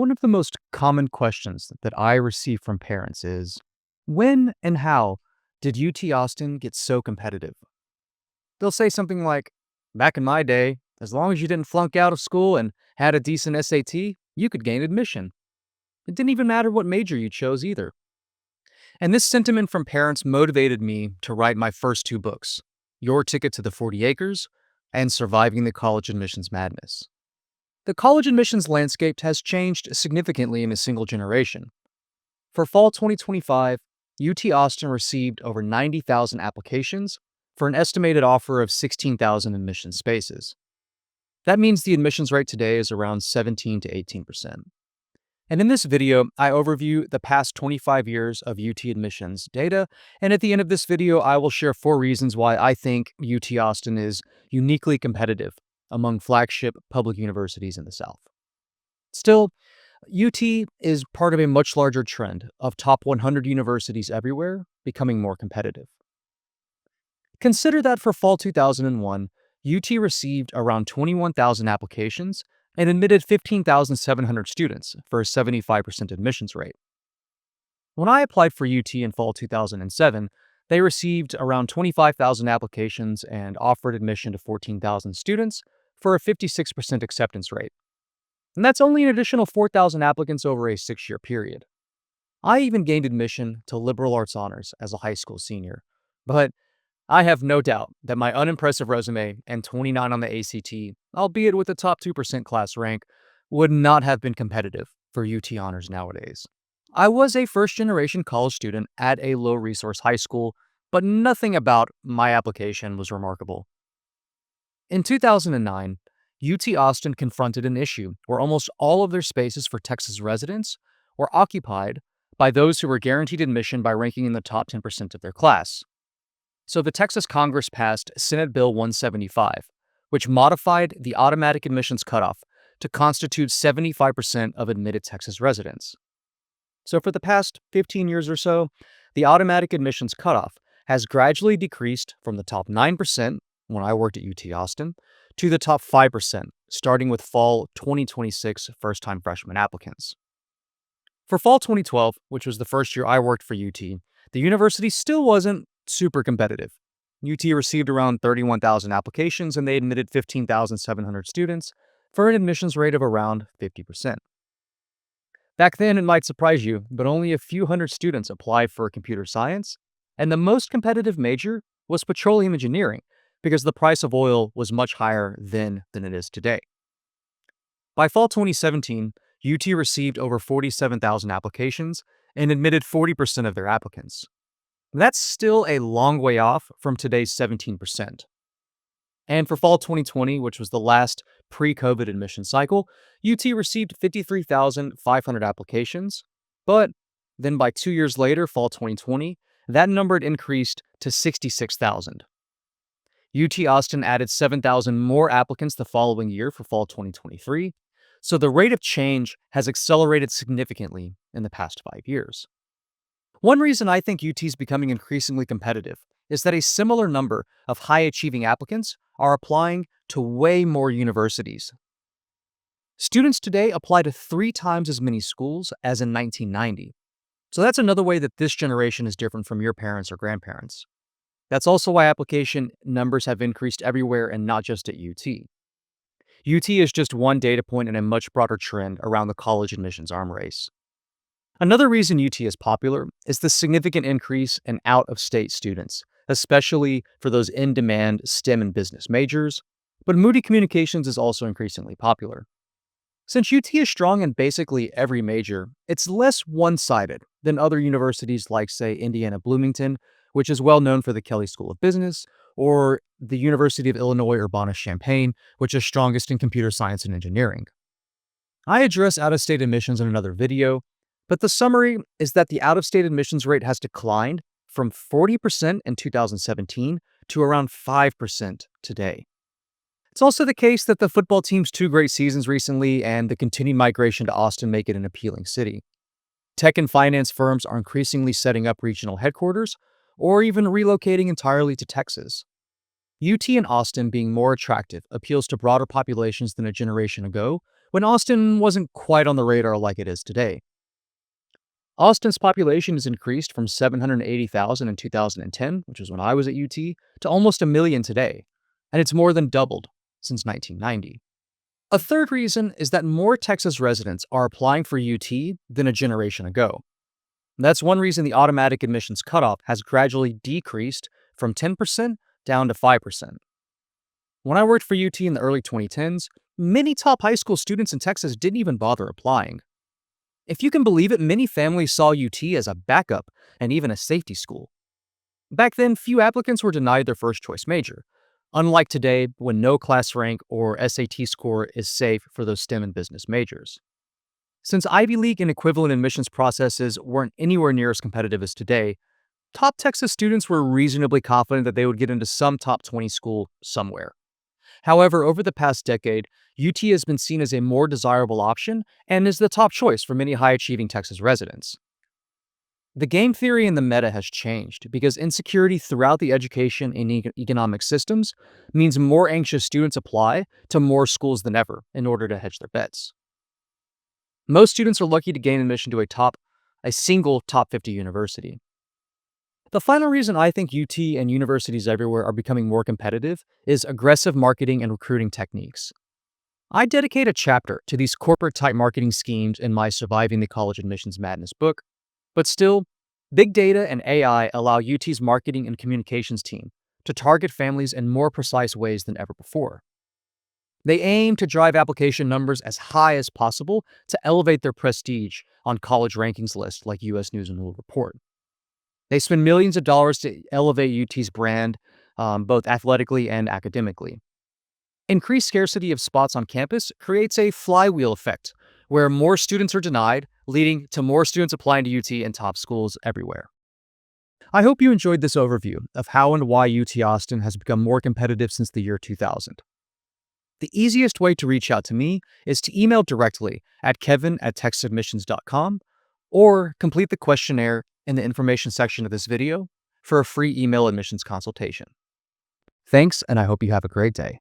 One of the most common questions that I receive from parents is, when and how did UT Austin get so competitive? They'll say something like, back in my day, as long as you didn't flunk out of school and had a decent SAT, you could gain admission. It didn't even matter what major you chose either. And this sentiment from parents motivated me to write my first two books, Your Ticket to the 40 Acres and Surviving the College Admissions Madness. The college admissions landscape has changed significantly in a single generation. For fall 2025, UT Austin received over 90,000 applications for an estimated offer of 16,000 admission spaces. That means the admissions rate today is around 17 to 18%. And in this video, I overview the past 25 years of UT admissions data, and at the end of this video, I will share 4 reasons why I think UT Austin is uniquely competitive among flagship public universities in the South. Still, UT is part of a much larger trend of top 100 universities everywhere becoming more competitive. Consider that for fall 2001, UT received around 21,000 applications and admitted 15,700 students for a 75% admissions rate. When I applied for UT in fall 2007, they received around 25,000 applications and offered admission to 14,000 students for a 56% acceptance rate. And that's only an additional 4,000 applicants over a 6-year period. I even gained admission to liberal arts honors as a high school senior. But I have no doubt that my unimpressive resume and 29 on the ACT, albeit with a top 2% class rank, would not have been competitive for UT honors nowadays. I was a first-generation college student at a low-resource high school, but nothing about my application was remarkable. In 2009, UT Austin confronted an issue where almost all of their spaces for Texas residents were occupied by those who were guaranteed admission by ranking in the top 10% of their class. So the Texas Congress passed Senate Bill 175, which modified the automatic admissions cutoff to constitute 75% of admitted Texas residents. So for the past 15 years or so, the automatic admissions cutoff has gradually decreased from the top 9% when I worked at UT Austin to the top 5%, starting with fall 2026 first-time freshman applicants. For fall 2012, which was the first year I worked for UT, the university still wasn't super competitive. UT received around 31,000 applications and they admitted 15,700 students for an admissions rate of around 50%. Back then, it might surprise you, but only a few hundred students applied for computer science, and the most competitive major was petroleum engineering because the price of oil was much higher then than it is today. By fall 2017, UT received over 47,000 applications and admitted 40% of their applicants. That's still a long way off from today's 17%. And for fall 2020, which was the last pre-COVID admission cycle, UT received 53,500 applications, but then by 2 years later, fall 2020, that number had increased to 66,000. UT Austin added 7,000 more applicants the following year for fall 2023, so the rate of change has accelerated significantly in the past 5 years. One reason I think UT is becoming increasingly competitive is that a similar number of high-achieving applicants are applying to way more universities. Students today apply to 3 times as many schools as in 1990. So that's another way that this generation is different from your parents or grandparents. That's also why application numbers have increased everywhere and not just at UT. UT is just one data point in a much broader trend around the college admissions arm race. Another reason UT is popular is the significant increase in out-of-state students, especially for those in-demand STEM and business majors, but Moody Communications is also increasingly popular. Since UT is strong in basically every major, it's less one-sided than other universities like, say, Indiana Bloomington, which is well known for the Kelley School of Business, or the University of Illinois Urbana-Champaign, which is strongest in computer science and engineering. I address out-of-state admissions in another video, but the summary is that the out-of-state admissions rate has declined from 40% in 2017 to around 5% today. It's also the case that the football team's 2 great seasons recently and the continued migration to Austin make it an appealing city. Tech and finance firms are increasingly setting up regional headquarters or even relocating entirely to Texas. UT and Austin being more attractive appeals to broader populations than a generation ago when Austin wasn't quite on the radar like it is today. Austin's population has increased from 780,000 in 2010, which was when I was at UT, to almost a million today, and it's more than doubled since 1990. A third reason is that more Texas residents are applying for UT than a generation ago. That's one reason the automatic admissions cutoff has gradually decreased from 10% down to 5%. When I worked for UT in the early 2010s, many top high school students in Texas didn't even bother applying. If you can believe it, many families saw UT as a backup and even a safety school. Back then, few applicants were denied their first choice major, unlike today when no class rank or SAT score is safe for those STEM and business majors. Since Ivy League and equivalent admissions processes weren't anywhere near as competitive as today, top Texas students were reasonably confident that they would get into some top 20 school somewhere. However, over the past decade, UT has been seen as a more desirable option and is the top choice for many high achieving Texas residents. The game theory in the meta has changed because insecurity throughout the education and economic systems means more anxious students apply to more schools than ever in order to hedge their bets. Most students are lucky to gain admission to a single top 50 university. The final reason I think UT and universities everywhere are becoming more competitive is aggressive marketing and recruiting techniques. I dedicate a chapter to these corporate type marketing schemes in my Surviving the College Admissions Madness book, but still, big data and AI allow UT's marketing and communications team to target families in more precise ways than ever before. They aim to drive application numbers as high as possible to elevate their prestige on college rankings lists like US News and World Report. They spend millions of dollars to elevate UT's brand, both athletically and academically. Increased scarcity of spots on campus creates a flywheel effect, where more students are denied, leading to more students applying to UT and top schools everywhere. I hope you enjoyed this overview of how and why UT Austin has become more competitive since the year 2000. The easiest way to reach out to me is to email directly at kevin@texasadmissions.com or complete the questionnaire in the information section of this video for a free email admissions consultation. Thanks, and I hope you have a great day.